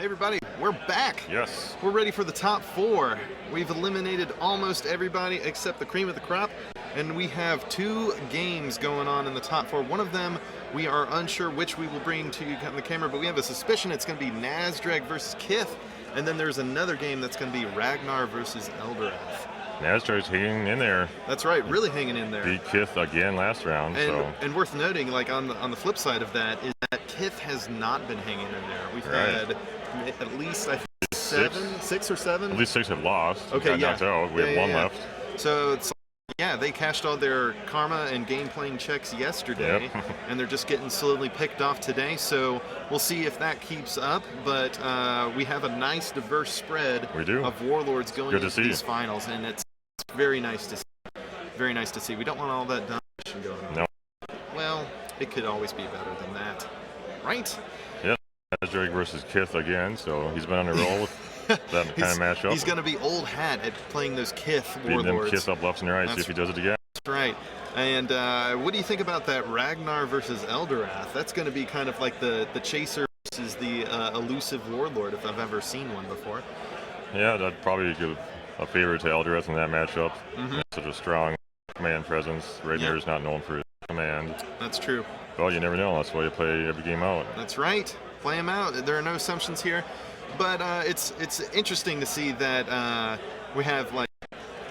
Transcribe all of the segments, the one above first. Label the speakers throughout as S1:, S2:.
S1: Hey everybody, we're back.
S2: Yes.
S1: We're ready for the top four. We've eliminated almost everybody except the cream of the crop, and we have two games going on in the top four. One of them, we are unsure which we will bring to you on the camera, but we have a suspicion it's going to be Nazdrag versus Kith, and then there's another game that's going to be Ragnar versus Eldorath.
S2: Nazdrag's hanging in there.
S1: That's right, really hanging in there.
S2: Beat Kith again last round.
S1: And worth noting, like on the flip side of that, is that Kith has not been hanging in there. We've had at least I think six or seven.
S2: At least six have lost.
S1: Okay,
S2: got knocked out. We have one left.
S1: So it's they cashed all their karma and game playing checks yesterday, and they're just getting slowly picked off today. So we'll see if that keeps up. But we have a nice diverse spread of warlords going into these finals, and it's very nice to see. Very nice to see. We don't want all that domination going on.
S2: No.
S1: Well, it could always be better than that, right?
S2: Yeah. Nazdrag versus Kith again, so he's been on a roll with that kind of matchup.
S1: He's going to be old hat at playing those Kith warlords.
S2: Beating them Kith up left and right, see if he does it again.
S1: That's right. And what do you think about that Ragnar versus Eldorath? That's going to be kind of like the chaser versus the elusive warlord, if I've ever seen one before.
S2: Yeah, I'd probably give a favor to Eldorath in that matchup. Such a strong command presence. Ragnar's not known for his command.
S1: That's true.
S2: Well, you never know. That's why you play every game out.
S1: That's right. Play them out. There are no assumptions here. But it's interesting to see that we have like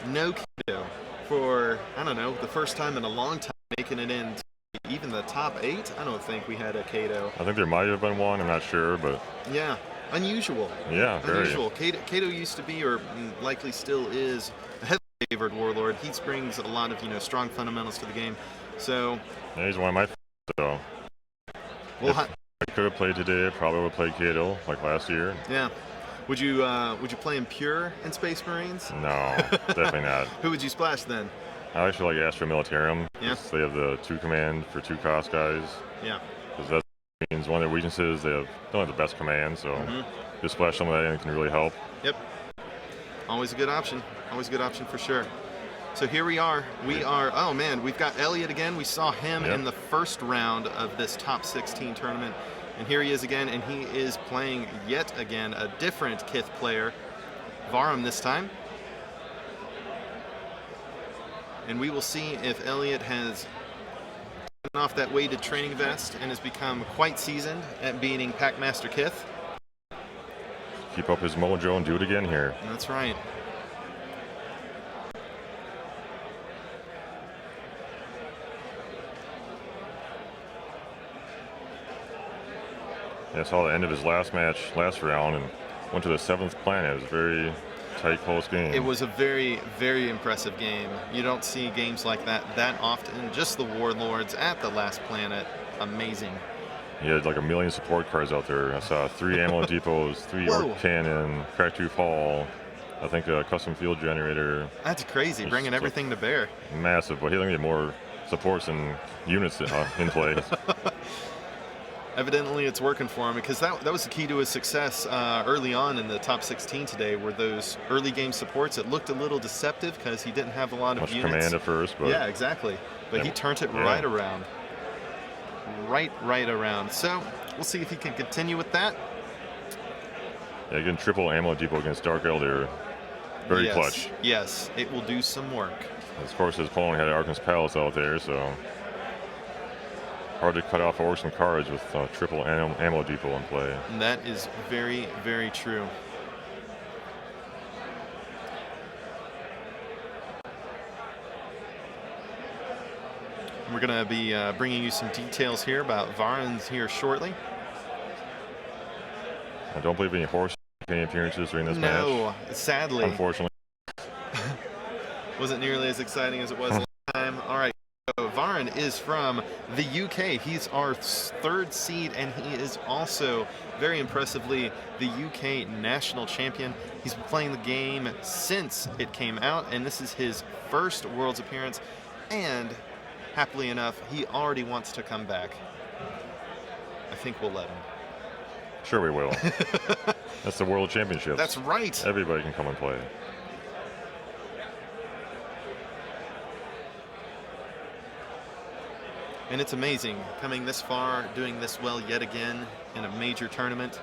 S1: no Kato for, I don't know, the first time in a long time making it in even the top 8. I don't think we had a Kato.
S2: I think there might have been one. I'm not sure, but
S1: yeah, unusual.
S2: Yeah, very
S1: unusual. Kato used to be, or likely still is, a heavily favored warlord. He brings a lot of strong fundamentals to the game. So
S2: yeah, he's one of my favorites. So
S1: well,
S2: I could have played today. Probably would have played Kato like last year.
S1: Yeah. Would you play him pure in Space Marines?
S2: No, definitely not.
S1: Who would you splash then?
S2: I actually like Astra Militarum.
S1: Yeah.
S2: They have the 2 command for 2 cost guys.
S1: Yeah.
S2: Because that means one of their weaknesses, they don't have the best command, so just splash some of that in can really help.
S1: Yep. Always a good option. Always a good option for sure. So here we are. Oh man, we've got Elliot again. We saw him in the first round of this top 16 tournament. And here he is again, and he is playing yet again a different Kith player, Varun this time. And we will see if Elliot has taken off that weighted training vest and has become quite seasoned at beating Packmaster Kith.
S2: Keep up his mojo and do it again here.
S1: That's right.
S2: I saw the end of his last round, and went to the 7th planet. It was a very tight, close game.
S1: It was a very, very impressive game. You don't see games like that often. Just the warlords at the last planet. Amazing.
S2: He had like 1 million support cards out there. I saw 3 ammo depots, 3 arc cannon, crack-tooth hull, I think a custom field generator.
S1: That's crazy, bringing everything to bear.
S2: Massive, but he only had more supports and units in play.
S1: Evidently it's working for him, because that was the key to his success early on in the top 16 today, were those early game supports. It looked a little deceptive because he didn't have a lot of
S2: much
S1: units.
S2: Command at first, but
S1: yeah, exactly. But he turned it right around. Right around. So we'll see if he can continue with that.
S2: Yeah, again, triple ammo depot against Dark Elder. Very clutch.
S1: Yes, it will do some work.
S2: Of course, his opponent had Arcan's Palace out there, so hard to cut off orcs and cards with triple ammo depot in play.
S1: And that is very, very true. We're going to be bringing you some details here about Varun's here shortly.
S2: I don't believe any horse appearances during this match.
S1: No, sadly.
S2: Unfortunately.
S1: Wasn't nearly as exciting as it was last time. All right. So Varun is from the UK. He's our 3rd seed, and he is also, very impressively, the UK national champion. He's been playing the game since it came out, and this is his first Worlds appearance. And happily enough, he already wants to come back. I think we'll let him.
S2: Sure we will. That's the World Championships.
S1: That's right.
S2: Everybody can come and play.
S1: And it's amazing coming this far, doing this well yet again in a major tournament.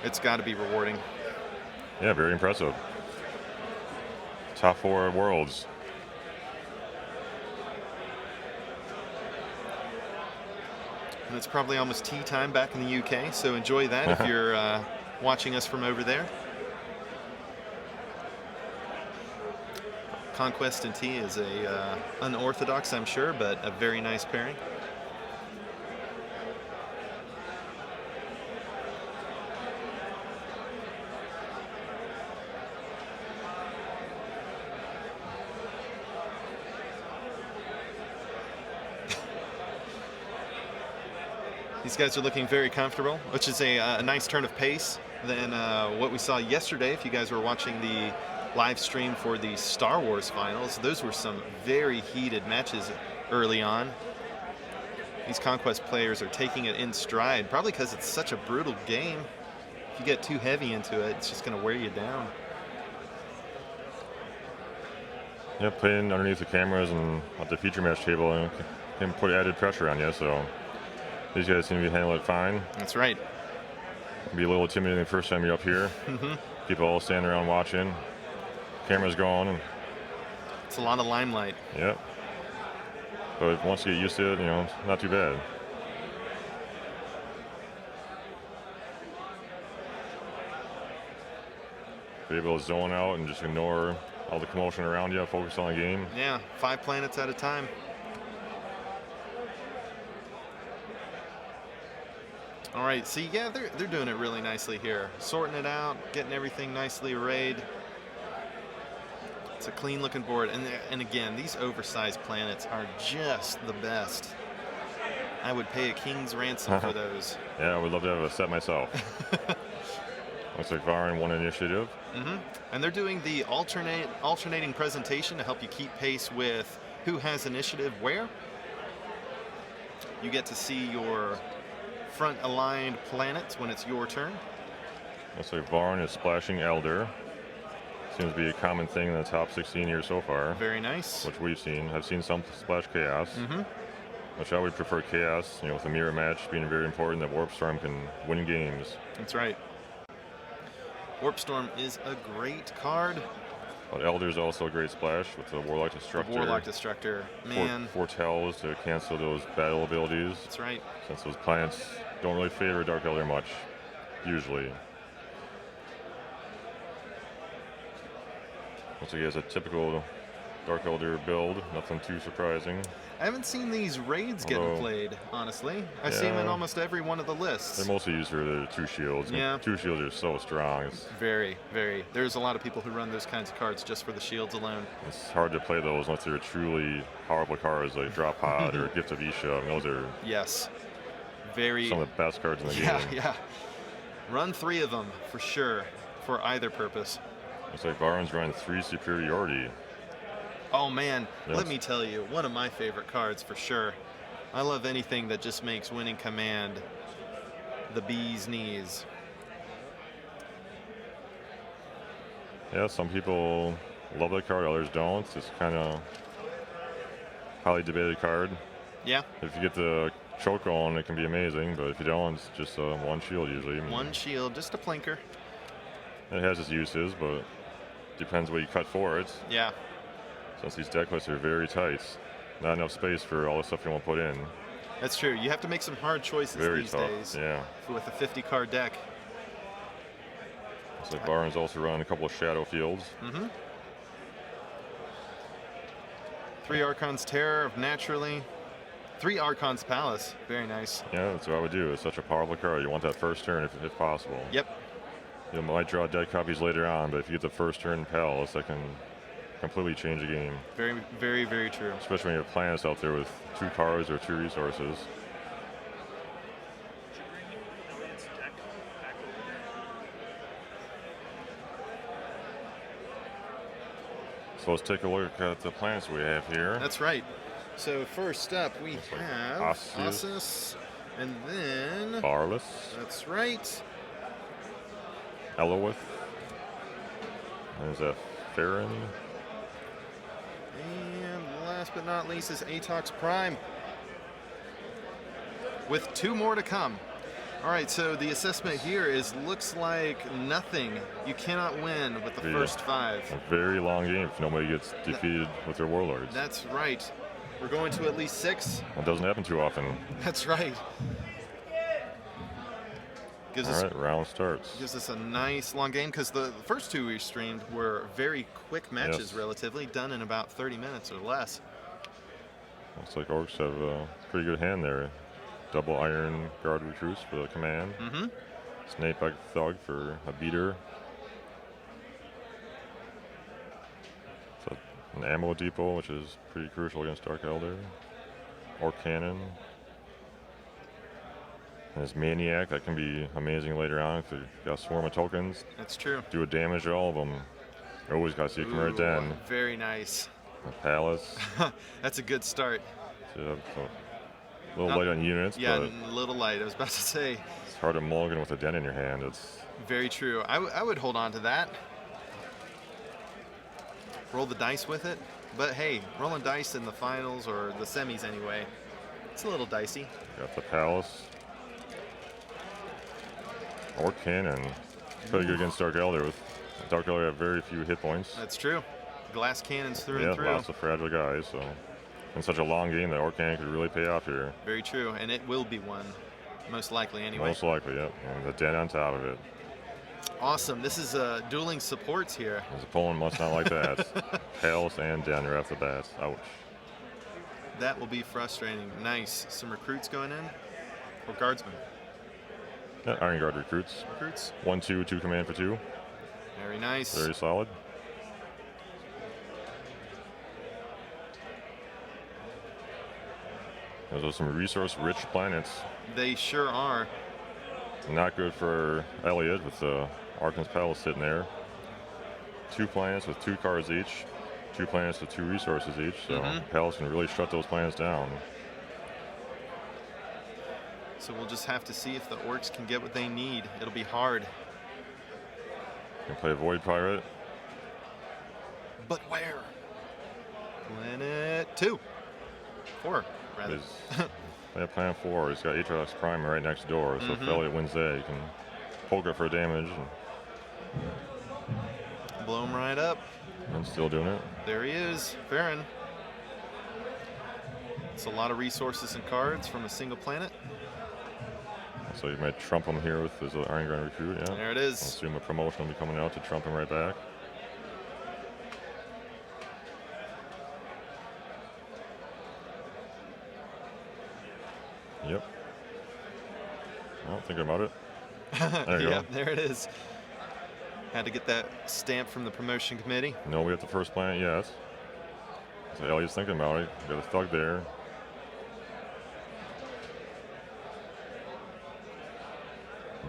S1: It's got to be rewarding.
S2: Yeah, very impressive. Top 4 worlds.
S1: And it's probably almost tea time back in the UK, so enjoy that if you're watching us from over there. Conquest and tea is a unorthodox, I'm sure, but a very nice pairing. These guys are looking very comfortable, which is a nice turn of pace than what we saw yesterday. If you guys were watching the live stream for the Star Wars finals, those were some very heated matches early on. These Conquest players are taking it in stride, probably because it's such a brutal game. If you get too heavy into it, it's just going to wear you down.
S2: Yeah, playing underneath the cameras and at the feature match table and can put added pressure on you, so these guys seem to be handling it fine.
S1: That's right.
S2: It'll be a little intimidating the first time you're up here. People all standing around watching. Cameras going. And
S1: it's a lot of limelight.
S2: Yep. But once you get used to it, it's not too bad. Be able to zone out and just ignore all the commotion around you, focus on the game.
S1: Yeah, 5 planets at a time. All right, see, yeah, they're doing it really nicely here. Sorting it out, getting everything nicely arrayed. It's a clean-looking board. And again, these oversized planets are just the best. I would pay a king's ransom for those.
S2: Yeah, I would love to have a set myself. Looks like Varun won initiative.
S1: And they're doing the alternating presentation to help you keep pace with who has initiative where. You get to see your front-aligned planets when it's your turn.
S2: Looks like Varun is splashing Elder. Seems to be a common thing in the top 16 here so far.
S1: Very nice.
S2: Which we've seen. I've seen some splash Chaos. Which I would prefer Chaos, with a mirror match being very important, that Warp Storm can win games.
S1: That's right. Warp Storm is a great card.
S2: But Elder's also a great splash with the Warlock Destructor.
S1: Warlock Destructor, man.
S2: Foretells to cancel those battle abilities.
S1: That's right.
S2: Since those planets don't really favor Dark Elder much, usually. Looks like he has a typical Dark Elder build, nothing too surprising.
S1: I haven't seen these raids getting played, honestly. I see them in almost every one of the lists.
S2: They're mostly used for the 2 shields.
S1: Yeah.
S2: 2 shields are so strong.
S1: Very, very. There's a lot of people who run those kinds of cards just for the shields alone.
S2: It's hard to play those unless they're truly powerful cards like Drop Pod or Gift of Isha. Those are
S1: very
S2: some of the best cards in the game.
S1: Yeah. Run 3 of them for sure, for either purpose.
S2: Looks like Varun's running 3 Superiority.
S1: Oh man, let me tell you, one of my favorite cards for sure. I love anything that just makes winning command the bee's knees.
S2: Yeah, some people love that card, others don't. It's kind of highly debated card.
S1: Yeah.
S2: If you get the choke on, it can be amazing, but if you don't, it's just 1 shield usually.
S1: One shield, just a plinker.
S2: It has its uses, but depends what you cut for it.
S1: Yeah.
S2: Since these deck lists are very tight, not enough space for all the stuff you want to put in.
S1: That's true. You have to make some hard choices these days.
S2: Yeah.
S1: With a 50-card deck.
S2: Looks like Varun's also running a couple of Shadow Fields.
S1: 3 Archon's Terror of Naturally. 3 Archon's Palace. Very nice.
S2: Yeah, that's what I would do. It's such a powerful card. You want that first turn if possible.
S1: Yep.
S2: You might draw dead copies later on, but if you get the first turn Palace, that can completely change the game.
S1: Very, very, very true.
S2: Especially when you have planets out there with 2 cards or 2 resources. So let's take a look at the planets we have here.
S1: That's right. So first up we have Ossus, and then
S2: Barless.
S1: That's right.
S2: Elliot. There's a Farron.
S1: And last but not least is Atox Prime. With 2 more to come. All right, so the assessment here is looks like nothing. You cannot win with the first 5.
S2: A very long game if nobody gets defeated with their warlords.
S1: That's right. We're going to at least 6.
S2: Well, it doesn't happen too often.
S1: That's right.
S2: All right, round starts.
S1: Gives us a nice long game because the first 2 we streamed were very quick matches, relatively, done in about 30 minutes or less.
S2: Looks like Orcs have a pretty good hand there. Double Iron Guard recruits for the command. Snakeback Thug for a beater. So an ammo depot, which is pretty crucial against Dark Elder. Orc Cannon. And his Maniac, that can be amazing later on if you got a swarm of tokens.
S1: That's true.
S2: Do a damage to all of them. You always got to see a Khmer Den.
S1: Very nice.
S2: A Palace.
S1: That's a good start.
S2: So a little light on units,
S1: yeah,
S2: but
S1: a little light. I was about to say.
S2: It's hard to mulligan with a den in your hand. It's
S1: very true. I would hold on to that. Roll the dice with it. But hey, rolling dice in the finals or the semis anyway, it's a little dicey.
S2: Got the Palace. Or Cannon. Pretty good against Dark Elder. With Dark Elder have very few hit points.
S1: That's true. Glass cannons through and through.
S2: Yeah, lots of fragile guys. So in such a long game, that Orc Cannon could really pay off here.
S1: Very true, and it will be one, most likely anyway.
S2: Most likely, yep. And the den on top of it.
S1: Awesome. This is dueling supports here.
S2: His opponent must not like that. Palace and den right off the bat. Ouch.
S1: That will be frustrating. Nice. Some recruits going in. Or guardsmen.
S2: Yeah, Iron Guard recruits. 1-2, 2 command for 2.
S1: Very nice.
S2: Very solid. Those are some resource-rich planets.
S1: They sure are.
S2: Not good for Elliot with the Arcan's Palace sitting there. 2 planets with 2 cards each. 2 planets with 2 resources each. So Palace can really shut those planets down.
S1: So we'll just have to see if the Orcs can get what they need. It'll be hard.
S2: Can play Void Pirate.
S1: But where? Planet 2. 4, rather.
S2: They have plan 4. He's got Atrox Prime right next door. So if Elliot wins that, he can poke it for damage.
S1: Blow him right up.
S2: And still doing it.
S1: There he is, Varun. It's a lot of resources and cards from a single planet.
S2: So you might trump him here with his Iron Ground recruit, yeah.
S1: There it is.
S2: I'll assume a promotion will be coming out to trump him right back. Yep. Well, thinking about it. There you go.
S1: There it is. Had to get that stamp from the promotion committee.
S2: No, we have the first planet yet. So Elliot's thinking about it. Got a thug there.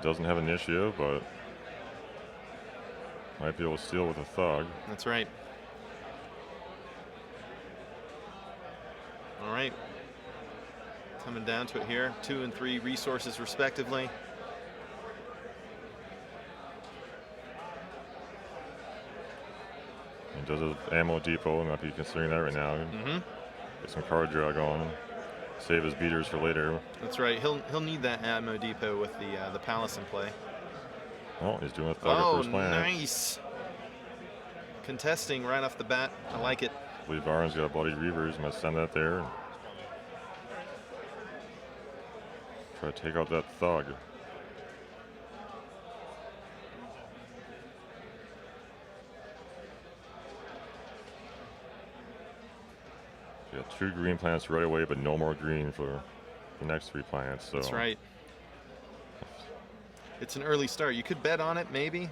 S2: Doesn't have initiative, but might be able to steal with a thug.
S1: That's right. All right. Coming down to it here. 2 and 3 resources respectively.
S2: He does have ammo depot. Might be considering that right now. Get some card draw going. Save his beaters for later.
S1: That's right. He'll need that ammo depot with the palace in play.
S2: Oh, he's doing a thug at first planet.
S1: Nice. Contesting right off the bat. I like it.
S2: I believe Varun's got a Bloody Reavers. I'm going to send that there. Try to take out that thug. You got 2 green planets right away, but no more green for the next 3 planets. So.
S1: That's right. It's an early start. You could bet on it, maybe.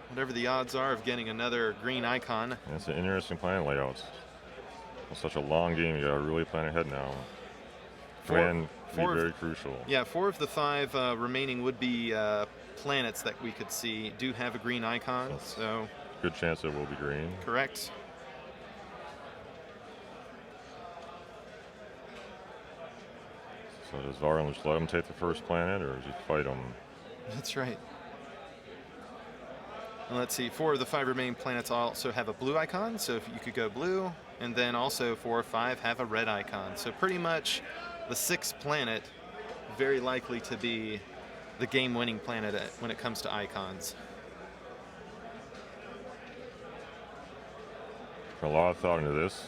S1: Whatever the odds are of getting another green icon.
S2: And it's an interesting planet layout. It's such a long game. You got to really plan ahead now. Command be very crucial.
S1: Yeah, 4 of the 5 remaining would-be planets that we could see do have a green icon. So
S2: good chance it will be green.
S1: Correct.
S2: So does Varun just let him take the first planet, or does he fight him?
S1: That's right. And let's see, 4 of the 5 remaining planets also have a blue icon, so if you could go blue, and then also 4 or 5 have a red icon. So pretty much the 6th planet, very likely to be the game-winning planet when it comes to icons.
S2: Put a lot of thought into this.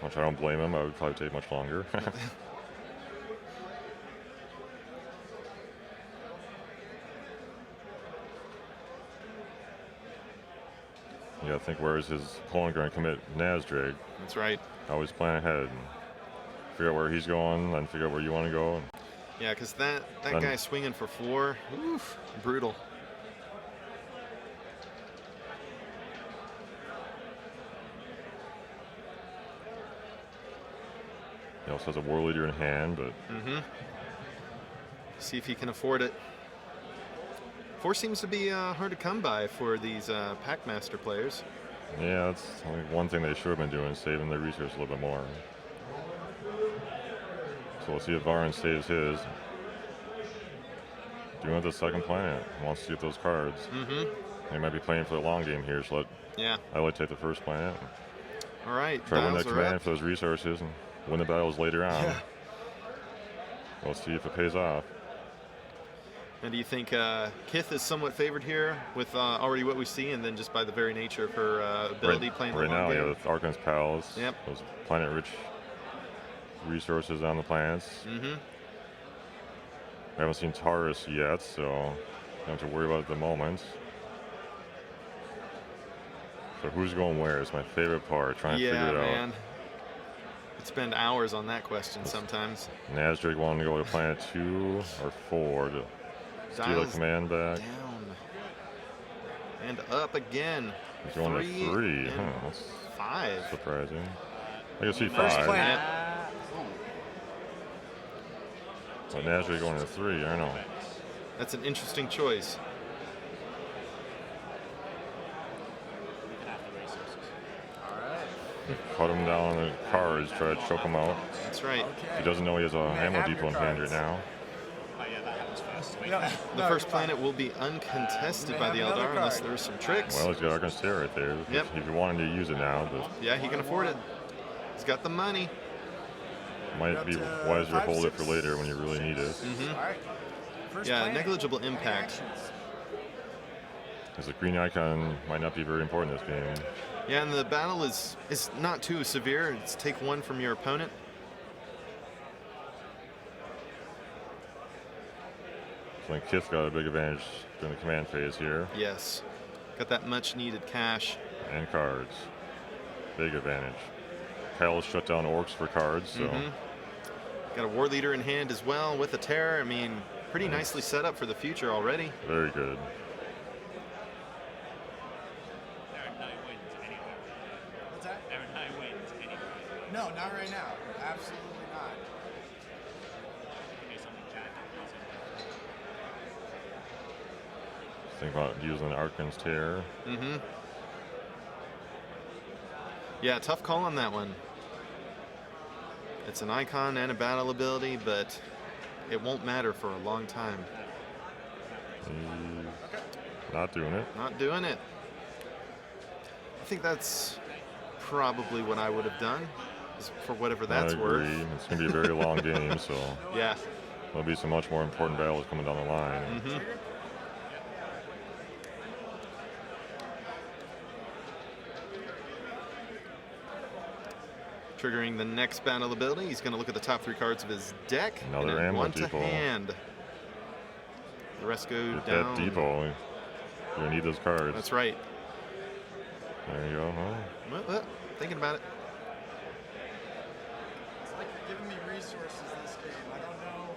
S2: Which I don't blame him. I would probably take much longer. Yeah, I think where is his opponent going to commit Nasdrag?
S1: That's right.
S2: Always plan ahead. Figure out where he's going, then figure out where you want to go.
S1: Yeah, because that guy swinging for 4, oof, brutal.
S2: He also has a War Leader in hand, but...
S1: See if he can afford it. 4 seems to be hard to come by for these Packmaster players.
S2: Yeah, that's only one thing they should have been doing, saving their resource a little bit more. So we'll see if Varun saves his. Doing it the second planet. Wants to get those cards. They might be playing for the long game here, so I would take the first planet.
S1: All right.
S2: Try to win that command for those resources and win the battles later on.
S1: Yeah.
S2: We'll see if it pays off.
S1: And do you think Kith is somewhat favored here with already what we see, and then just by the very nature of her ability playing the long
S2: game? Right now,
S1: game?
S2: yeah, with Archon's Palace, those planet-rich resources on the planets. We haven't seen Taurus yet, so don't have to worry about it at the moment. So who's going where is my favorite part, trying to figure it out.
S1: Could spend hours on that question sometimes.
S2: Nasdrag wanting to go to planet 2 or 4 to steal a command back.
S1: Down. And up again.
S2: He's going to 3. That's
S1: 5.
S2: surprising. I can see
S3: First
S2: 5.
S3: planet.
S2: But Nasdrag going to 3, I don't know.
S1: That's an interesting choice.
S2: Cut him down on the cards, try to choke him out.
S1: That's right.
S2: He doesn't know he has a ammo depot in hand right now.
S1: The first planet will be uncontested by the Eldar unless there's some tricks.
S2: Well, he's got Archon's Tear right there. If he wanted to use it now, but
S1: yeah, he can afford it. He's got the money.
S2: Might be wiser to hold it for later when you really need it.
S1: Yeah, negligible impact.
S2: Because the green icon might not be very important in this game.
S1: Yeah, and the battle is not too severe. It's take 1 from your opponent.
S2: So I think Kith got a big advantage during the command phase here.
S1: Yes. Got that much needed cash.
S2: And cards. Big advantage. Palace shut down orcs for cards, so.
S1: Got a War Leader in hand as well with a Terror. I mean, pretty nicely set up for the future already.
S2: Very good.
S3: No, not right now. Absolutely not.
S2: Think about using Archon's Tear.
S1: Yeah, tough call on that one. It's an icon and a battle ability, but it won't matter for a long time.
S2: Not doing it.
S1: Not doing it. I think that's probably what I would have done, for whatever that's worth.
S2: I agree. It's going to be a very long game, so
S1: yeah,
S2: there'll be some much more important battles coming down the line.
S1: Triggering the next battle ability, he's going to look at the top 3 cards of his deck.
S2: Another ammo
S1: 1 to
S2: depot.
S1: hand. The rest go
S2: Get
S1: down.
S2: that depot. You're going to need those cards.
S1: That's right.
S2: There you go.
S1: Well, thinking about it.
S3: It's like you're giving me resources this game. I don't know.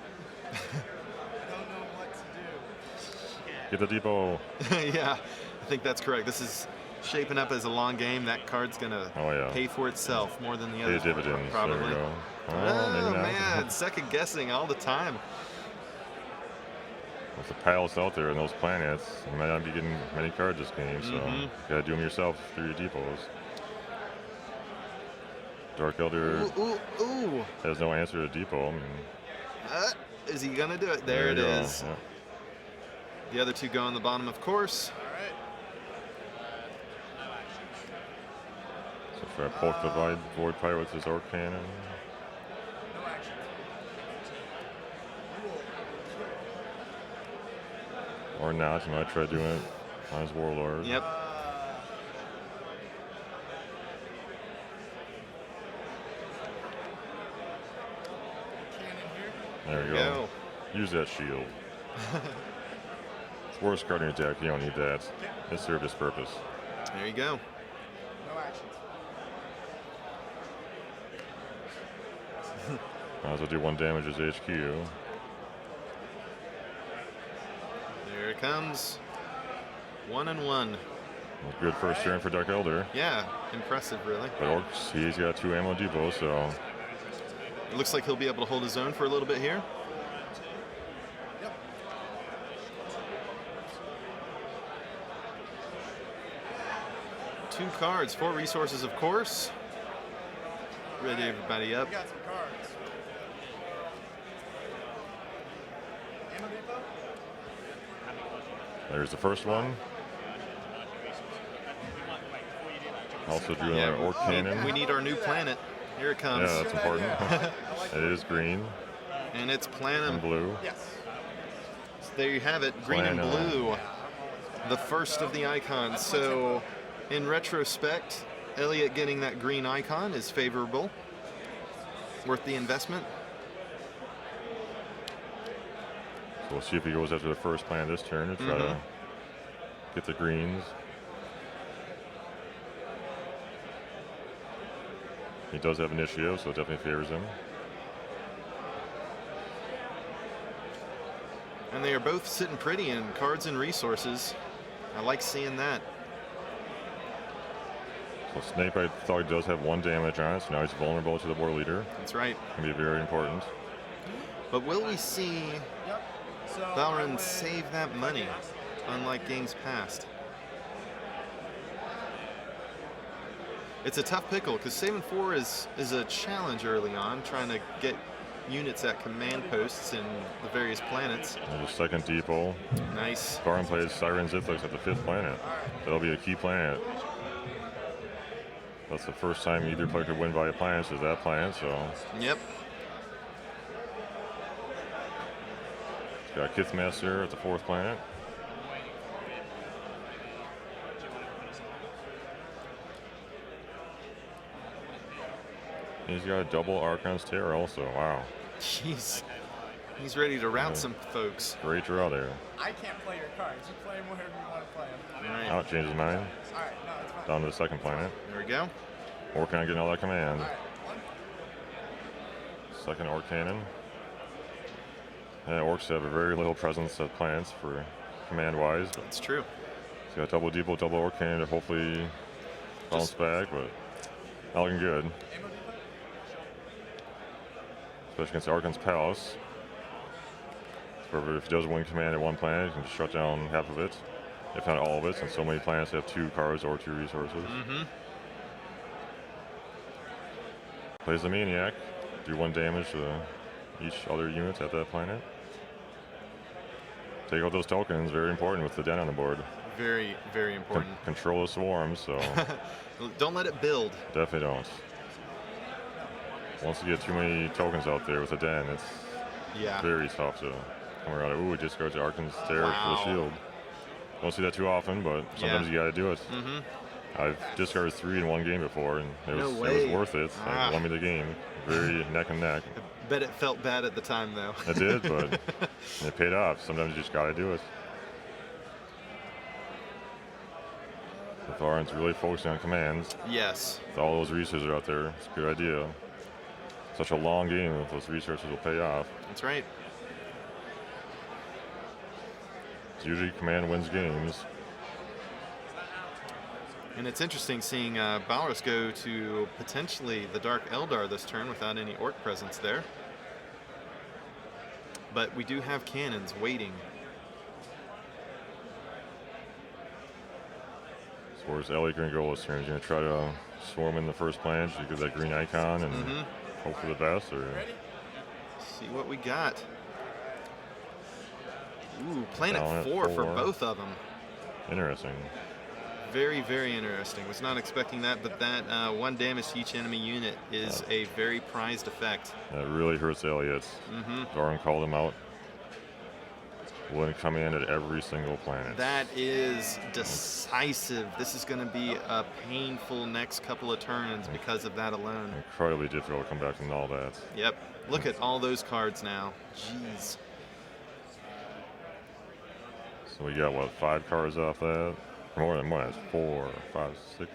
S3: I don't know what to do.
S2: Get the depot.
S1: Yeah, I think that's correct. This is shaping up as a long game. That card's going to pay for itself more than the others.
S2: Pay dividends.
S1: Probably.
S2: There you go.
S1: Oh, man, second guessing all the time.
S2: With the palace out there and those planets, you might not be getting many cards this game, so you gotta do them yourself through your depots. Dark Elder has no answer to depot. I mean,
S1: is he gonna do it? There it is.
S2: Yeah.
S1: The other 2 go on the bottom, of course.
S2: So try to poke the Void Pirate with his Orc Cannon.
S3: No action.
S2: Or not. He might try doing it on his Warlord.
S1: Yep.
S3: Cannon here.
S2: There you go. Use that shield. It's worst card in your deck. You don't need that. It served its purpose.
S1: There you go.
S3: No actions.
S2: Might as well do 1 damage as HQ.
S1: There it comes. 1 and 1.
S2: Good first turn for Dark Elder.
S1: Yeah, impressive, really.
S2: But Orcs, he's got 2 ammo depots, so
S1: It looks like he'll be able to hold his own for a little bit here.
S3: Yep.
S1: Two cards, 4 resources, of course. Ready everybody up.
S3: We got some cards. Ammo depot?
S2: there's the first one. Also drew
S1: Yeah,
S2: another Orc Cannon.
S1: we need our new planet. Here it comes.
S2: Yeah, that's important. It is green
S1: And it's
S2: and
S1: Planum.
S2: blue.
S3: Yes.
S1: So there you have it, green and
S2: Planum.
S1: blue. The first of the icons. So in retrospect, Elliot getting that green icon is favorable. Worth the investment.
S2: So we'll see if he goes after the first plan this turn and try to get the greens. He does have initiative, so it definitely favors him.
S1: And they are both sitting pretty in cards and resources. I like seeing that.
S2: So Snape, I thought he does have 1 damage on it, so now he's vulnerable to the war leader.
S1: That's right.
S2: Can be very important.
S1: But will we see
S3: Yep. So I
S1: Varun
S3: would-
S1: save that money, unlike games past? It's a tough pickle because saving 4 is a challenge early on, trying to get units at command posts in the various planets.
S2: There's a second depot.
S1: Nice.
S2: Varun plays Siren Zithix at the 5th planet. That'll be a key planet. That's the first time either player could win via planets is that planet, so
S1: Yep.
S2: he's got Kithmaster at the 4th planet. He's got a double Archon's Terror also. Wow.
S1: Jeez. He's ready to rout some folks.
S2: Great draw there.
S3: I can't play your cards. You play them wherever you want to play them.
S1: All right.
S2: Now it changes mind.
S3: All right. No, it's fine.
S2: Down to the 2nd planet.
S1: There we go.
S2: Working on getting all that command.
S3: All right. One.
S2: Second Orc Cannon. Yeah, Orcs have a very little presence at planets for command-wise, but
S1: It's true.
S2: he's got double depot, double Orc Cannon to hopefully bounce back, but not looking good.
S3: Ammo depot?
S2: Especially against Archon's Palace. Where if he does win command at 1 planet, he can shut down half of it, if not all of it, since so many planets have 2 cards or 2 resources. Plays the Maniac, do 1 damage to each other unit at that planet. Take out those tokens, very important with the den on the board.
S1: Very, very important.
S2: Control the swarms, so
S1: Don't let it build.
S2: definitely don't. Once you get too many tokens out there with a den, it's
S1: Yeah.
S2: very tough to come around. Ooh, it just goes to Archon's Terror
S1: Wow.
S2: for the shield. Don't see that too often, but sometimes
S1: Yeah.
S2: you gotta do it. I've discarded 3 in 1 game before, and it
S1: No
S2: was
S1: way.
S2: worth it.
S1: Ah.
S2: It won me the game. Very neck and neck.
S1: Bet it felt bad at the time, though.
S2: It did, but it paid off. Sometimes you just gotta do it. If Varun's really focusing on commands,
S1: Yes.
S2: with all those resources out there, it's a good idea. Such a long game, if those resources will pay off.
S1: That's right.
S2: It's usually command wins games.
S1: And it's interesting seeing Balrus go to potentially the Dark Eldar this turn without any orc presence there. But we do have cannons waiting.
S2: So where's Elliot going to go this turn? He's going to try to swarm in the first planet, you get that green icon, and hope for the best, or
S3: Ready?
S1: See what we got. Ooh, Planet
S2: Down at
S1: 4 for
S2: 4.
S1: both of them.
S2: interesting.
S1: Very, very interesting. Was not expecting that, but that 1 damage to each enemy unit is a very prized effect.
S2: That really hurts Elliot. Varun called him out. Wouldn't come in at every single planet.
S1: That is decisive. This is going to be a painful next couple of turns because of that alone.
S2: Incredibly difficult to come back from all that.
S1: Yep. Look at all those cards now. Jeez.
S2: So we got, what, 5 cards off that? More than what? 4, 5, 6,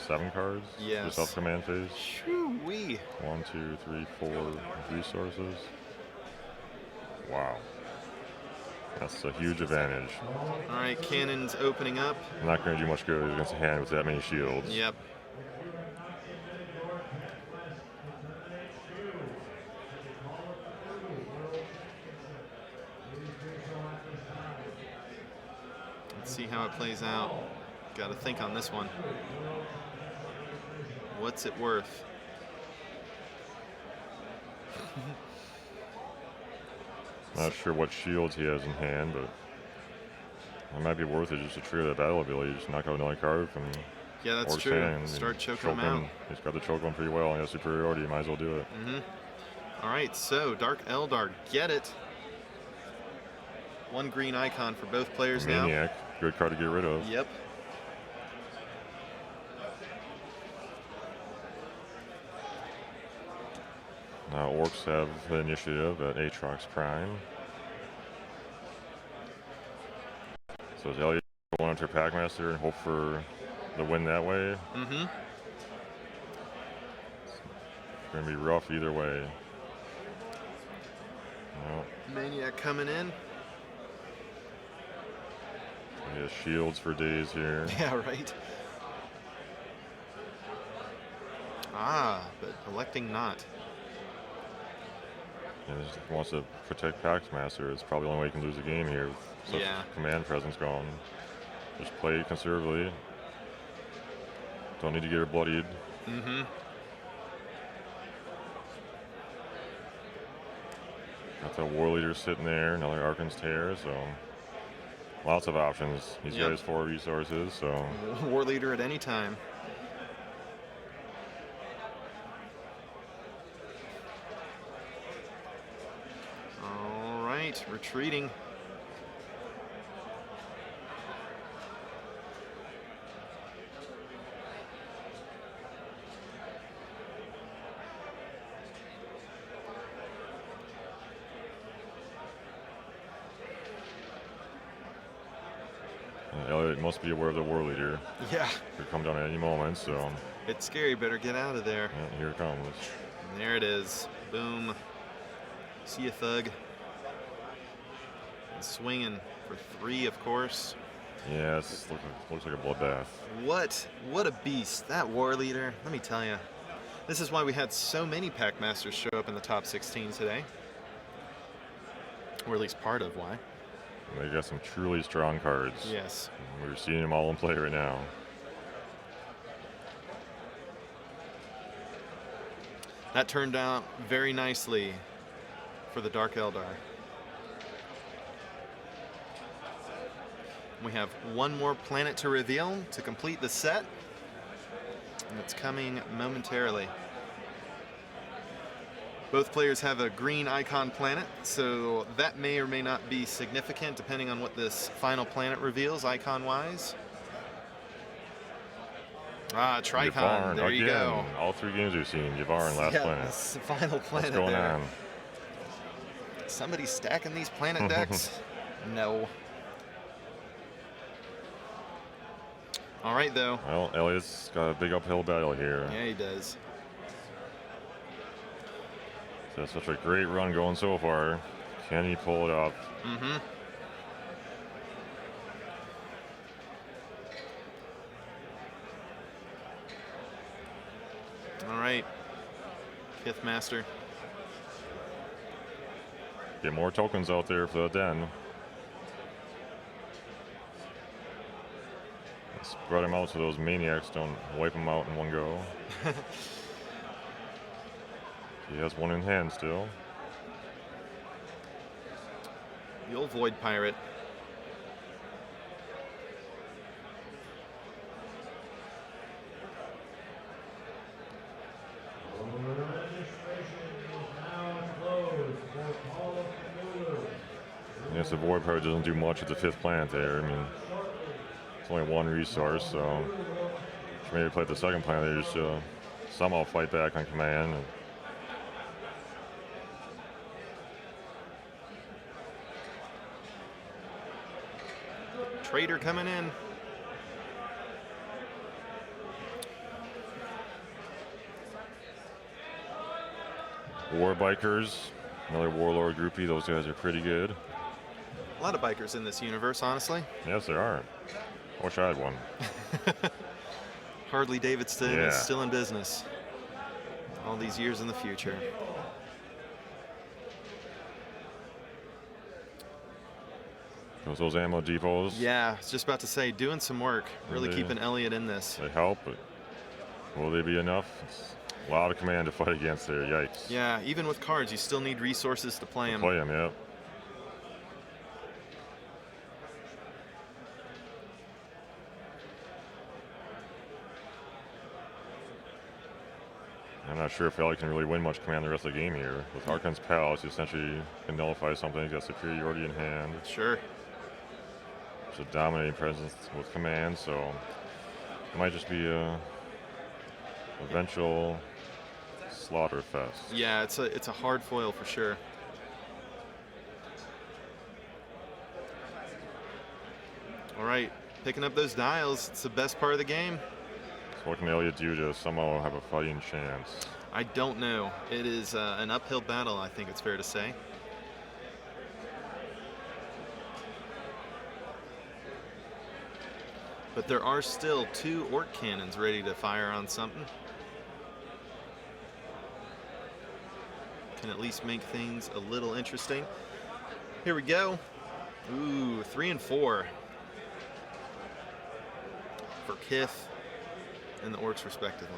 S2: 7 cards?
S1: Yes.
S2: Just off command phase?
S1: Shoo-wee.
S2: 1, 2, 3, 4 resources. Wow. That's a huge advantage.
S1: All right, cannons opening up.
S2: Not going to do much good against a hand with that many shields.
S1: Yep. Let's see how it plays out. Got to think on this one. What's it worth?
S2: Not sure what shields he has in hand, but it might be worth it just to trigger that battle ability. Just knock out another card from
S1: Yeah, that's
S2: Orc's
S1: true.
S2: hand and
S1: Start choking
S2: choke
S1: him out.
S2: He's got to choke him pretty well. He has superiority. You might as well do it.
S1: All right, so Dark Eldar, get it. 1 green icon for both players now.
S2: Maniac, good card to get rid of.
S1: Yep.
S2: Now Orcs have the initiative at Aatrox Prime. So is Elliot going after Packmaster and hope for the win that way?
S1: Mm-hmm.
S2: It's going to be rough either way. No,
S1: Maniac coming in.
S2: he has shields for days here.
S1: Yeah, right. Ah, but electing not.
S2: He just wants to protect Packmaster. It's probably the only way he can lose the game here with such
S1: Yeah.
S2: command presence gone. Just play conservatively. Don't need to get her bloodied.
S1: Mm-hmm.
S2: Got the War Leader sitting there, another Arkan's Tear, so lots of options. He's
S1: Yep.
S2: got his 4 resources, so
S1: War leader at any time. All right, retreating.
S2: Elliot must be aware of the War Leader.
S1: Yeah,
S2: Could come down at any moment, so
S1: it's scary. Better get out of there.
S2: yeah, here it comes.
S1: And there it is. Boom. See you, thug. And swinging for 3, of course.
S2: Yeah, it looks like a bloodbath.
S1: What a beast. That war leader, let me tell you. This is why we had so many Packmasters show up in the top 16 today. Or at least part of why.
S2: They got some truly strong cards.
S1: Yes.
S2: We're seeing them all in play right now.
S1: That turned out very nicely for the Dark Eldar. We have 1 more planet to reveal to complete the set. And it's coming momentarily. Both players have a green icon planet, so that may or may not be significant depending on what this final planet reveals icon-wise. Ah, Tricon,
S2: Yavaren,
S1: there you go.
S2: again. All 3 games we've seen, Yavaren, last
S1: Yeah,
S2: planet.
S1: that's the final planet
S2: What's going
S1: there.
S2: on?
S1: Somebody stacking these planet decks? No. All right, though.
S2: Well, Elliot's got a big uphill battle here.
S1: Yeah, he does.
S2: That's such a great run going so far. Can he pull it off?
S1: Mm-hmm. All right. Fifth Master.
S2: Get more tokens out there for the den. Spread them out so those maniacs don't wipe them out in one go. He has 1 in hand still.
S1: The old Void Pirate.
S2: Yes, the void probably doesn't do much with the 5th planet there. I mean, it's only 1 resource, so maybe play the 2nd planet there just to somehow fight back on command. And
S1: Trader coming in.
S2: War Bikers, another Warlord groupie. Those guys are pretty good.
S1: A lot of bikers in this universe, honestly.
S2: Yes, there are. I wish I had one.
S1: Harley Davidson
S2: Yeah.
S1: is still in business. All these years in the future.
S2: Those ammo depots.
S1: Yeah, I was just about to say, doing some work. Really
S2: They-
S1: keeping Elliot in this.
S2: They help, but will they be enough? It's a lot of command to fight against there. Yikes.
S1: Yeah, even with cards, you still need resources to play them.
S2: Play them, yep. I'm not sure if Elliot can really win much command the rest of the game here. With Archon's Palace, you essentially can nullify something. He's got superiority in hand.
S1: Sure.
S2: There's a dominating presence with command, so it might just be a eventual slaughter fest.
S1: Yeah, it's a hard foil for sure. All right, picking up those dials. It's the best part of the game.
S2: So what can Elliot do to somehow have a fighting chance?
S1: I don't know. It is an uphill battle, I think it's fair to say. But there are still 2 orc cannons ready to fire on something. Can at least make things a little interesting. Here we go. Ooh, 3 and 4 for Kith and the orcs respectively.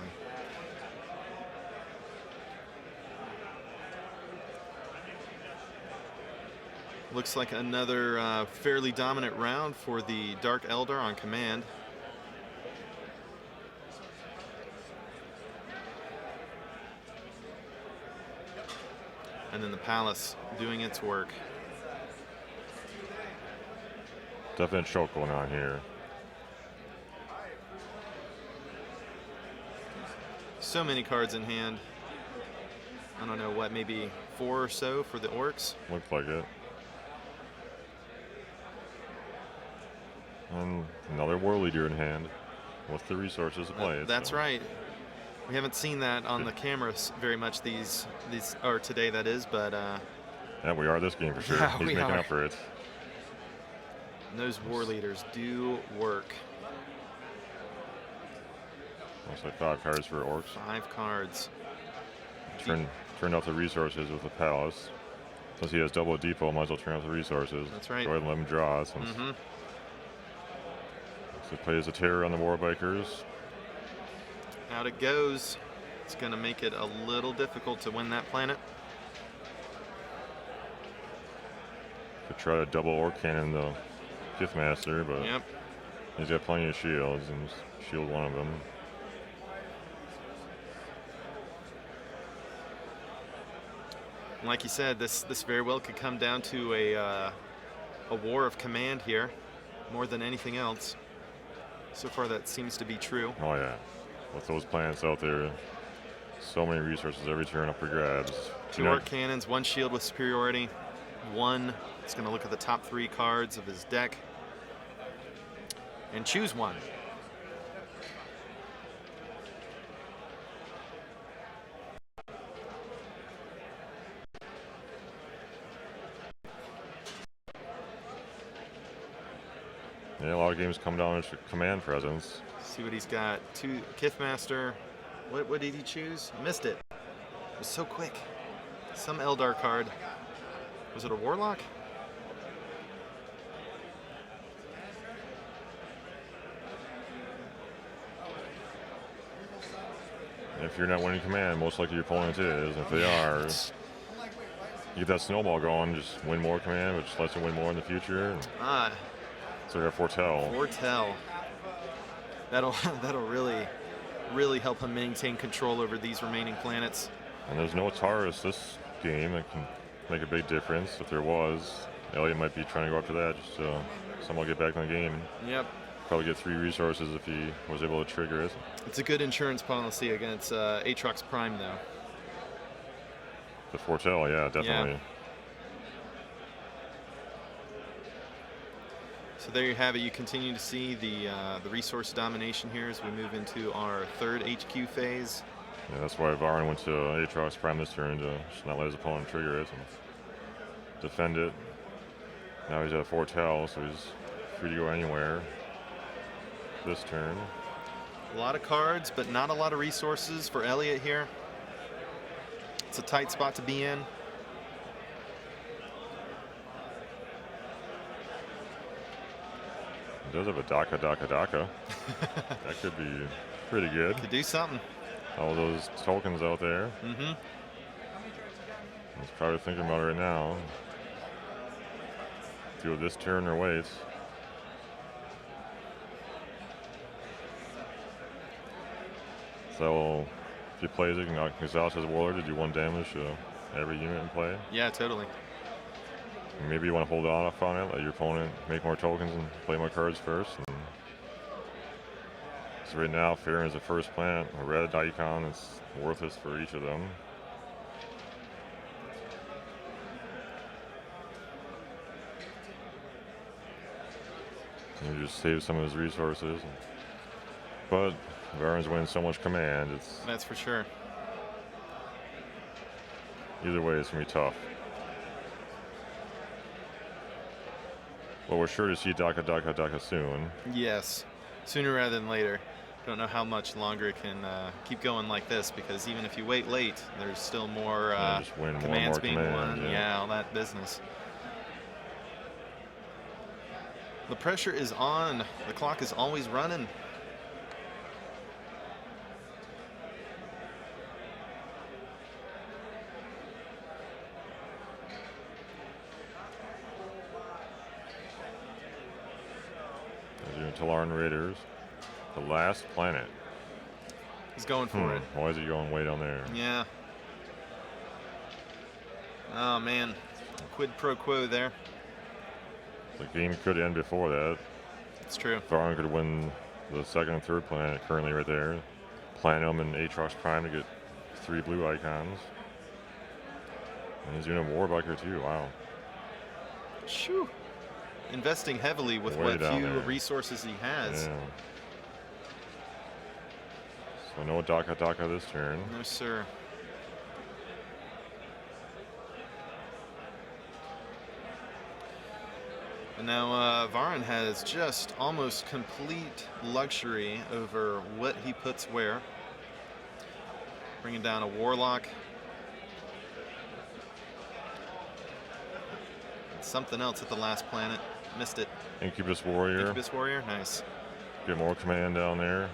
S1: Looks like another fairly dominant round for the Dark Eldar on command. And then the Palace doing its work.
S2: Definite choke going on here.
S1: So many cards in hand. I don't know what, maybe 4 or so for the orcs.
S2: Looks like it. And another war leader in hand with the resources to play it.
S1: That's
S2: so.
S1: right. We haven't seen that on the cameras very much these or today that is, but
S2: Yeah, we are this game for sure.
S1: Yeah,
S2: He's
S1: we
S2: making
S1: are.
S2: up for it.
S1: those war leaders do work.
S2: Looks like 5 cards for orcs.
S1: 5 cards.
S2: Turned off the resources with the Palace. Since he has double depot, might as well turn off the resources.
S1: That's right.
S2: Go ahead and let him draw. Since So he plays a terror on the War Bikers.
S1: Out it goes. It's going to make it a little difficult to win that planet.
S2: Could try to double orc cannon the 5th Master, but
S1: Yep.
S2: he's got plenty of shields and just shield one of them.
S1: Like you said, this very well could come down to a war of command here, more than anything else. So far, that seems to be true.
S2: Oh yeah, with those planets out there, so many resources every turn up for grabs.
S1: 2 orc cannons, 1 shield with superiority, 1. It's going to look at the top 3 cards of his deck and choose one.
S2: Yeah, a lot of games come down to command presence.
S1: See what he's got. 2 Kithmaster. What did he choose? Missed it. It was so quick. Some Eldar card. Was it a Warlock?
S2: If you're not winning command, most likely your opponent is. If they are, you get that snowball going, just win more command, which lets you win more in the future.
S1: Ah,
S2: So you foretell.
S1: Foretell. That'll really help him maintain control over these remaining planets.
S2: And there's no Taurus this game that can make a big difference. If there was, Elliot might be trying to go after that, just to somehow get back in the game.
S1: Yep.
S2: Probably get 3 resources if he was able to trigger it.
S1: It's a good insurance policy against Aatrox Prime, though.
S2: The Foretell, yeah, definitely.
S1: Yeah. So there you have it. You continue to see the resource domination here as we move into our 3rd HQ phase.
S2: Yeah, that's why Varun went to Aatrox Prime this turn to just not let his opponent trigger it and defend it. Now he's at a Foretell, so he's free to go anywhere this turn.
S1: A lot of cards, but not a lot of resources for Elliot here. It's a tight spot to be in.
S2: He does have a Daka. That could be pretty good.
S1: Could do something.
S2: All those tokens out there.
S1: Mm-hmm.
S2: He's probably thinking about it right now. Do this turn or wait. So if he plays it, he can exhaust his warlord to do 1 damage to every unit in play.
S1: Yeah, totally.
S2: Maybe you want to hold off on it, let your opponent make more tokens and play more cards first. So right now, Farron is the first planet, a red icon that's worthless for each of them. You just save some of his resources. But Varun's winning so much command,
S1: That's for sure.
S2: Either way, it's going to be tough. Well, we're sure to see Daka soon.
S1: Yes, sooner rather than later. Don't know how much longer it can keep going like this, because even if you wait late, there's still more
S2: just win
S1: commands
S2: more
S1: being
S2: command,
S1: won. Yeah, all that business. The pressure is on. The clock is always running.
S2: Talaran Raiders, the last planet.
S1: He's going for it.
S2: Why is he going way down there?
S1: Yeah. Oh man, quid pro quo there.
S2: The game could end before that.
S1: It's true.
S2: Varun could win the 2nd and 3rd planet currently right there. Platinum and Aatrox Prime to get 3 blue icons. And he's doing a Warbucker too. Wow.
S1: Shoo. Investing heavily with
S2: Way
S1: what
S2: down
S1: few
S2: there.
S1: resources he has.
S2: Yeah. So no Daka this turn.
S1: No, sir. And now Varun has just almost complete luxury over what he puts where. Bringing down a Warlock. Something else at the last planet. Missed it.
S2: Incubus Warrior.
S1: Incubus Warrior, nice.
S2: Get more command down there.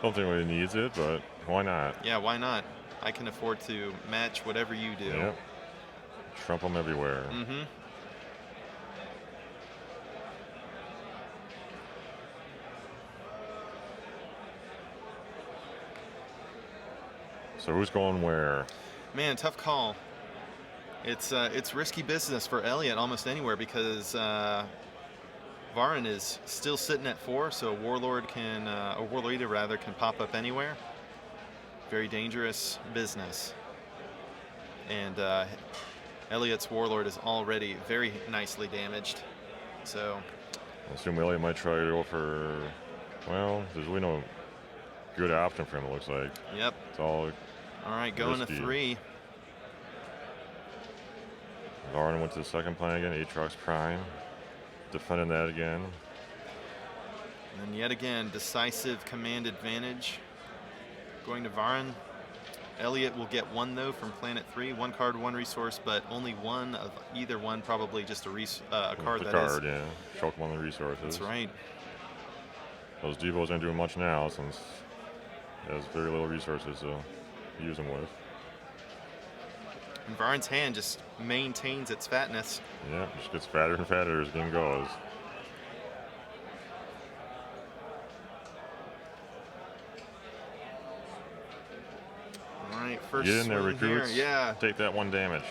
S2: Don't think he needs it, but why not?
S1: Yeah, why not? I can afford to match whatever you do.
S2: Yep. Trump them everywhere.
S1: Mm-hmm.
S2: So who's going where?
S1: Man, tough call. It's risky business for Elliot almost anywhere, because Varun is still sitting at 4, so a Warlord can, a Warlord Leader rather, can pop up anywhere. Very dangerous business. And Elliot's Warlord is already very nicely damaged. So
S2: I assume Elliot might try to go for, well, there's really no good option for him, it looks like.
S1: Yep.
S2: It's all
S1: right, going
S2: risky.
S1: to 3.
S2: Varun went to the 2nd planet again, Aatrox Prime. Defending that again.
S1: And yet again, decisive command advantage. Going to Varun. Elliot will get 1 though from planet 3. 1 card, 1 resource, but only 1 of either one, probably just a card
S2: the
S1: that
S2: card,
S1: is.
S2: yeah. Choke 1 of the resources.
S1: That's right.
S2: Those Devos aren't doing much now since he has very little resources to use them with.
S1: And Varun's hand just maintains its fatness.
S2: Yeah, just gets fatter and fatter as the game goes.
S1: All right, first
S2: Get in there,
S1: swing here.
S2: recruits.
S1: Yeah.
S2: Take that 1 damage.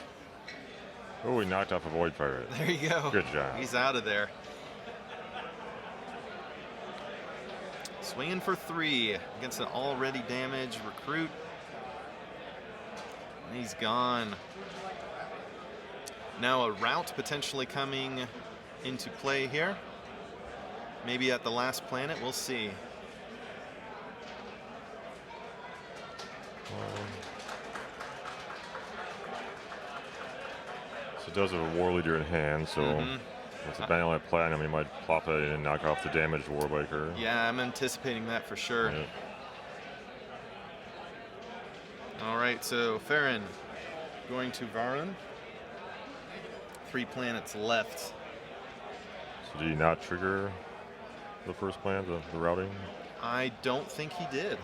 S2: Oh, he knocked off a Void Pirate.
S1: There you go.
S2: Good job.
S1: He's out of there. Swinging for 3 against an already damaged recruit. And he's gone. Now a route potentially coming into play here. Maybe at the last planet, we'll see.
S2: So it does have a War Leader in hand, so with the ban on that Platinum, he might plop that in and knock off the damaged Warbiker.
S1: Yeah, I'm anticipating that for sure.
S2: Yeah.
S1: All right, so Farron going to Varun. 3 planets left.
S2: So did he not trigger the first planet, the routing?
S1: I don't think he did.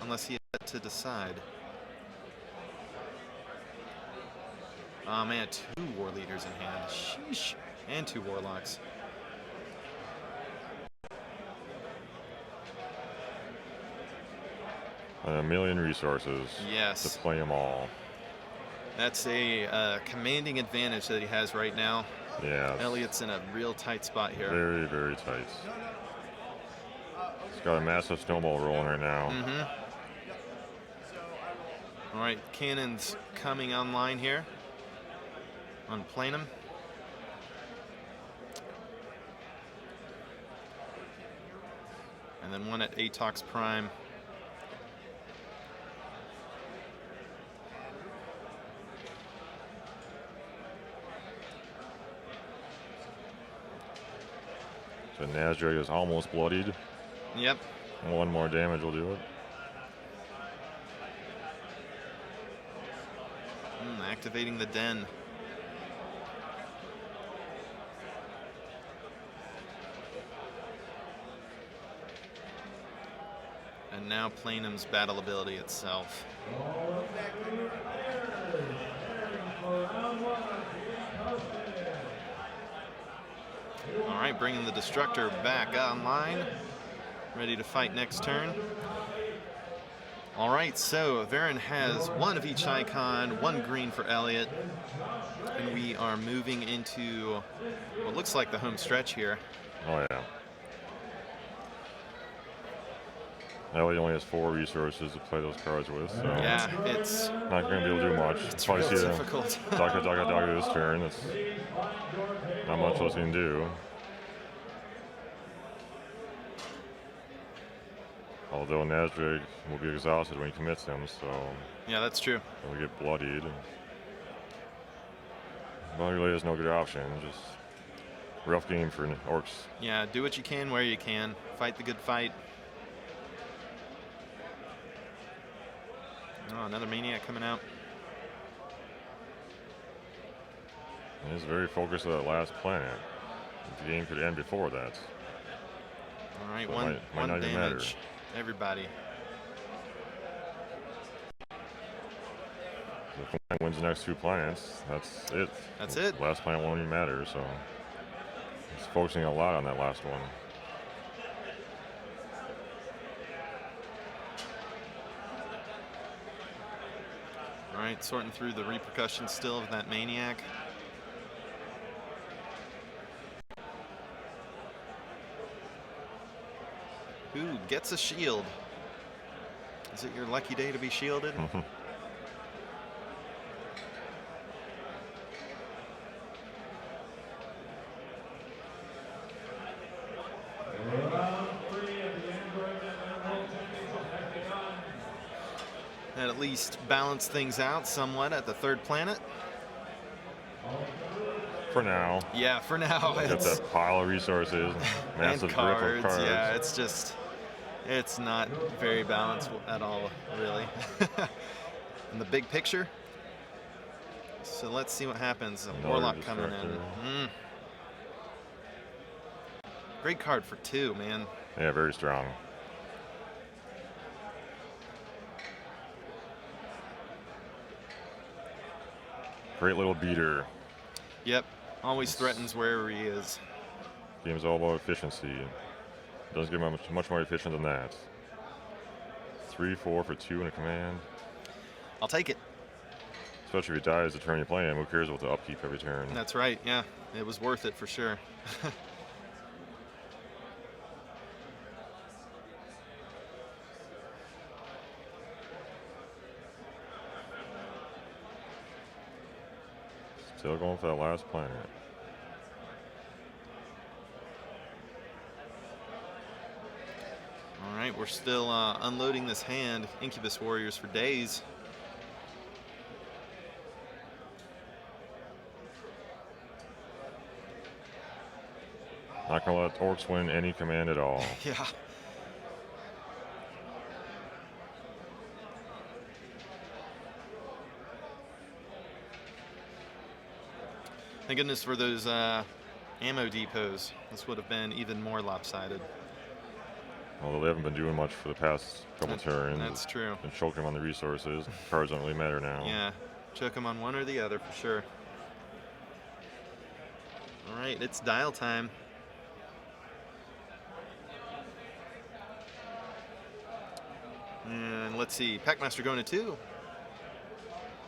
S1: Unless he had to decide. Oh man, 2 War Leaders in hand. Sheesh. And 2 Warlocks.
S2: And 1,000,000 resources
S1: Yes.
S2: to play them all.
S1: That's a commanding advantage that he has right now.
S2: Yeah.
S1: Elliot's in a real tight spot here.
S2: Very, very tight. He's got a massive snowball rolling right now.
S1: All right, cannons coming online here on Planum. And then one at Atox Prime.
S2: So Nazdrag is almost bloodied.
S1: Yep.
S2: 1 more damage will do it.
S1: Activating the den. And now Planum's battle ability itself. All right, bringing the Destructor back online. Ready to fight next turn. All right, so Varun has 1 of each icon, 1 green for Elliot. And we are moving into what looks like the home stretch here.
S2: Oh, yeah. Elliot only has 4 resources to play those cards with, so
S1: Yeah, it's
S2: not going to be able to do much.
S1: it's
S2: Probably
S1: real
S2: see
S1: difficult.
S2: Daka this turn. It's not much else he can do. Although Nazdrag will be exhausted when he commits him, so
S1: Yeah, that's true.
S2: he'll get bloodied. Well, he really has no good option. Just rough game for Orcs.
S1: Yeah, do what you can where you can. Fight the good fight. Oh, another Maniac coming out.
S2: He's very focused on that last planet. The game could end before that.
S1: All right,
S2: So it
S1: one
S2: might not even matter.
S1: damage. Everybody.
S2: If one wins the next 2 planets, that's it.
S1: That's it.
S2: The last planet won't even matter, so he's focusing a lot on that last one.
S1: All right, sorting through the repercussions still of that Maniac. Who gets a shield? Is it your lucky day to be shielded? That at least balance things out somewhat at the 3rd planet.
S2: For now.
S1: Yeah, for now.
S2: Got
S1: It's,
S2: that pile of resources, massive
S1: and
S2: grip
S1: cards,
S2: of cards.
S1: yeah, it's not very balanced at all, really. In the big picture. So let's see what happens. A
S2: Another
S1: Warlock coming in.
S2: Destructor.
S1: Great card for 2, man.
S2: Yeah, very strong. Great little beater.
S1: Yep, always threatens wherever he is.
S2: Game's all about efficiency. Doesn't get much more efficient than that. 3-4 for 2 in a command.
S1: I'll take it.
S2: especially if he dies the turn you play him, who cares about the upkeep every turn?
S1: That's right, yeah. It was worth it for sure.
S2: Still going for that last planet.
S1: All right, we're still unloading this hand. Incubus Warriors for days.
S2: Not gonna let Orcs win any command at all.
S1: Yeah. Thank goodness for those ammo depots. This would have been even more lopsided.
S2: Although they haven't been doing much for the past couple turns.
S1: That's true.
S2: Been choking them on the resources. Cards don't really matter now.
S1: Yeah, choke them on one or the other for sure. All right, it's dial time. And let's see, Packmaster going to 2.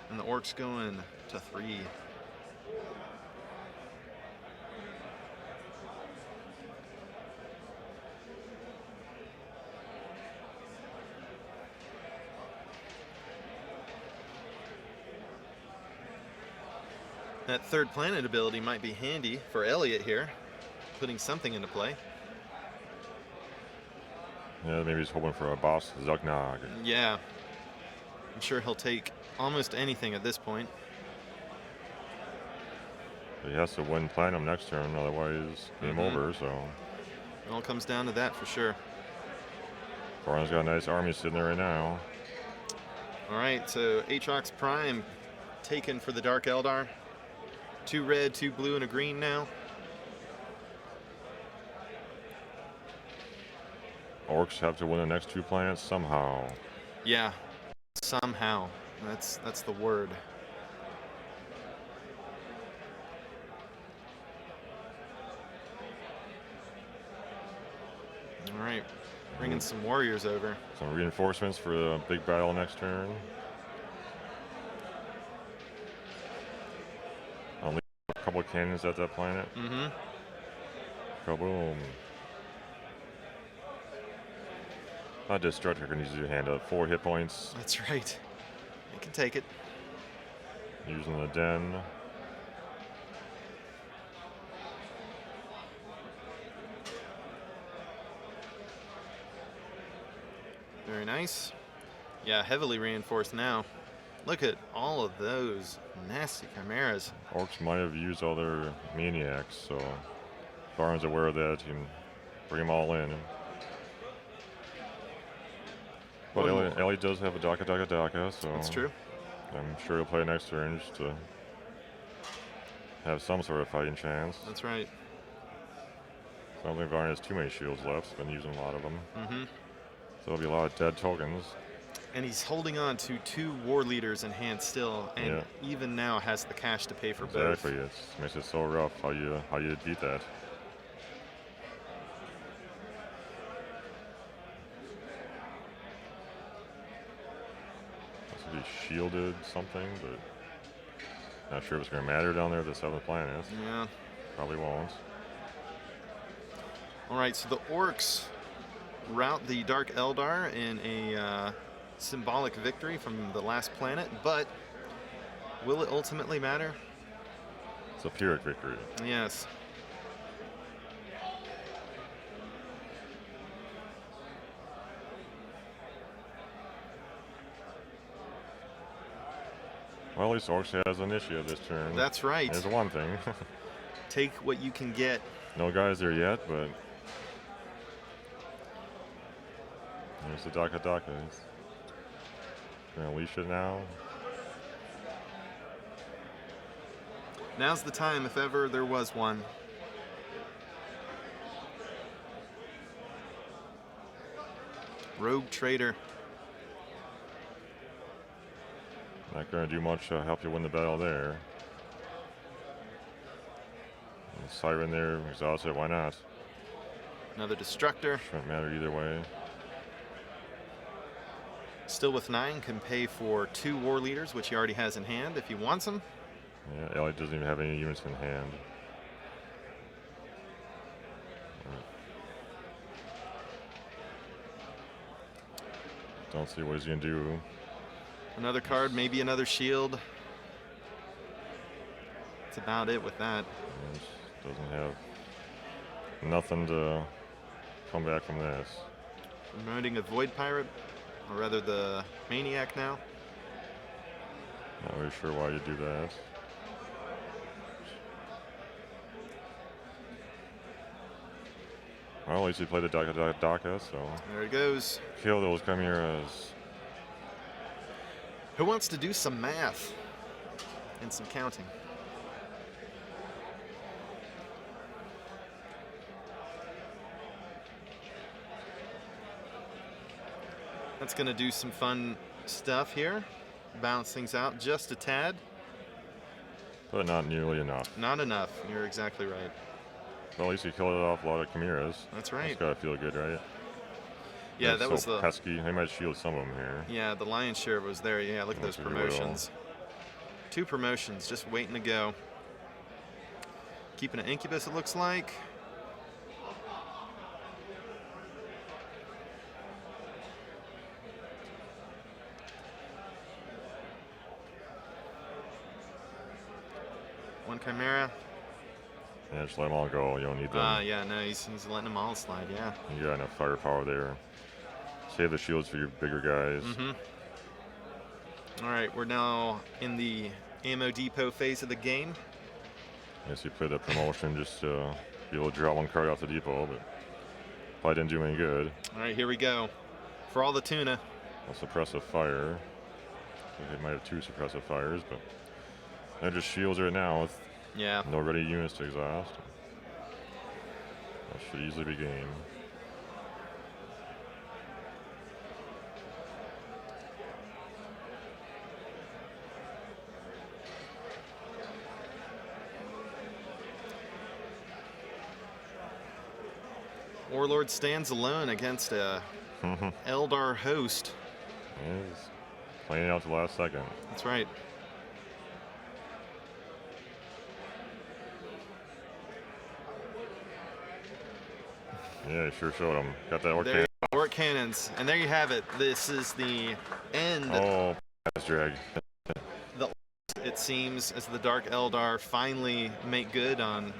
S1: And the Orcs going to 3. That third planet ability might be handy for Elliot here, putting something into play.
S2: Yeah, maybe he's hoping for a boss Zugnog.
S1: Yeah, I'm sure he'll take almost anything at this point.
S2: But he has to win Platinum next turn, otherwise game over, so.
S1: It all comes down to that for sure.
S2: Varun's got a nice army sitting there right now.
S1: All right, so Aatrox Prime taken for the Dark Eldar. 2 red, 2 blue, and a green now.
S2: Orcs have to win the next 2 planets somehow.
S1: Yeah, somehow. That's the word. All right, bringing some warriors over.
S2: Some reinforcements for the big battle next turn. I'll leave a couple of cannons at that planet.
S1: Mm-hmm.
S2: Kaboom. That Destructor can use your hand up 4 hit points.
S1: That's right. You can take it.
S2: Using the den.
S1: Very nice. Yeah, heavily reinforced now. Look at all of those nasty chimeras.
S2: Orcs might have used all their maniacs, so Varun's aware of that. You can bring them all in. But Elliot does have a Daka, so
S1: That's true.
S2: I'm sure he'll play next turn just to have some sort of fighting chance.
S1: That's right.
S2: I don't think Varun has too many shields left. He's been using a lot of them.
S1: Mm-hmm.
S2: So there'll be a lot of dead tokens.
S1: And he's holding on to 2 war leaders in hand still, and even now has the cash to pay for both.
S2: Exactly. It makes it so rough how you beat that. He shielded something, but not sure if it's going to matter down there at the 7th planet.
S1: Yeah.
S2: Probably won't.
S1: All right, so the Orcs rout the Dark Eldar in a symbolic victory from the last planet, but will it ultimately matter?
S2: It's a Pyrrhic victory.
S1: Yes.
S2: Well, at least Orcs has initiative this turn.
S1: That's right.
S2: There's one thing.
S1: Take what you can get.
S2: No guys there yet, but there's the Daka. Gonna unleash it now.
S1: Now's the time, if ever there was one. Rogue Trader.
S2: Not gonna do much to help you win the battle there. And Siren there, exhausted, why not?
S1: Another Destructor.
S2: Shouldn't matter either way.
S1: Still with 9, can pay for 2 war leaders, which he already has in hand if he wants them.
S2: Yeah, Elliot doesn't even have any units in hand. Don't see what he's going to do.
S1: Another card, maybe another shield. That's about it with that.
S2: Doesn't have nothing to come back from this.
S1: Promoting a Void Pirate, or rather the Maniac now.
S2: Not really sure why you do that. Well, at least he played the Daka, so.
S1: There he goes.
S2: Kill those chimeras.
S1: Who wants to do some math and some counting? That's going to do some fun stuff here. Balance things out just a tad.
S2: But not nearly enough.
S1: Not enough. You're exactly right.
S2: Well, at least he killed off a lot of chimeras.
S1: That's right.
S2: That's got to feel good, right?
S1: Yeah,
S2: That's
S1: that was
S2: so
S1: the
S2: pesky. He might shield some of them here.
S1: Yeah, the lion's share was there. Yeah, look at those
S2: That's really well.
S1: promotions. 2 promotions just waiting to go. Keeping an incubus, it looks like. One chimera.
S2: Yeah, just let them all go. You don't need them.
S1: Yeah, no, he's letting them all slide. Yeah.
S2: You got enough firepower there. Save the shields for your bigger guys.
S1: All right, we're now in the ammo depot phase of the game.
S2: Yes, you played that promotion just to be able to draw 1 card off the depot, but probably didn't do any good.
S1: All right, here we go. For all the tuna.
S2: A suppressive fire. I think they might have 2 suppressive fires, but they're just shields right now with
S1: Yeah.
S2: no ready units to exhaust. That should easily be game.
S1: Warlord stands alone against a Eldar host.
S2: He's playing out to the last second.
S1: That's right.
S2: Yeah, he sure showed him. Got that orc
S1: There,
S2: cannon.
S1: orc cannons, and there you have it. This is the end.
S2: Oh, that's drag.
S1: It seems as the Dark Eldar finally make good on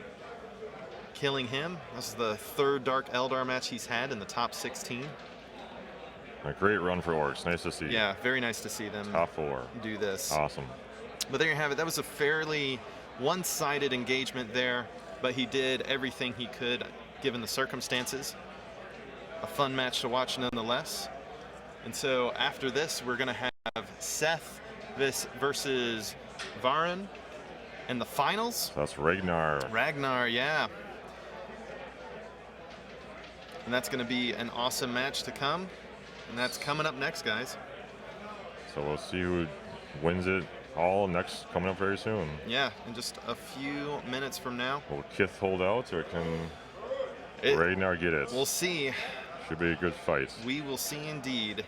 S1: killing him. This is the 3rd Dark Eldar match he's had in the top 16.
S2: A great run for orcs. Nice to see.
S1: Yeah, very nice to see them
S2: Top 4.
S1: do this.
S2: Awesome.
S1: But there you have it. That was a fairly one-sided engagement there, but he did everything he could given the circumstances. A fun match to watch nonetheless. And so after this, we're going to have Seth versus Varun in the finals.
S2: That's Ragnar.
S1: Ragnar, yeah. And that's going to be an awesome match to come. And that's coming up next, guys.
S2: So we'll see who wins it all next, coming up very soon.
S1: Yeah, in just a few minutes from now.
S2: Will Kith hold out, or can Ragnar get it?
S1: We'll see.
S2: Should be a good fight.
S1: We will see indeed.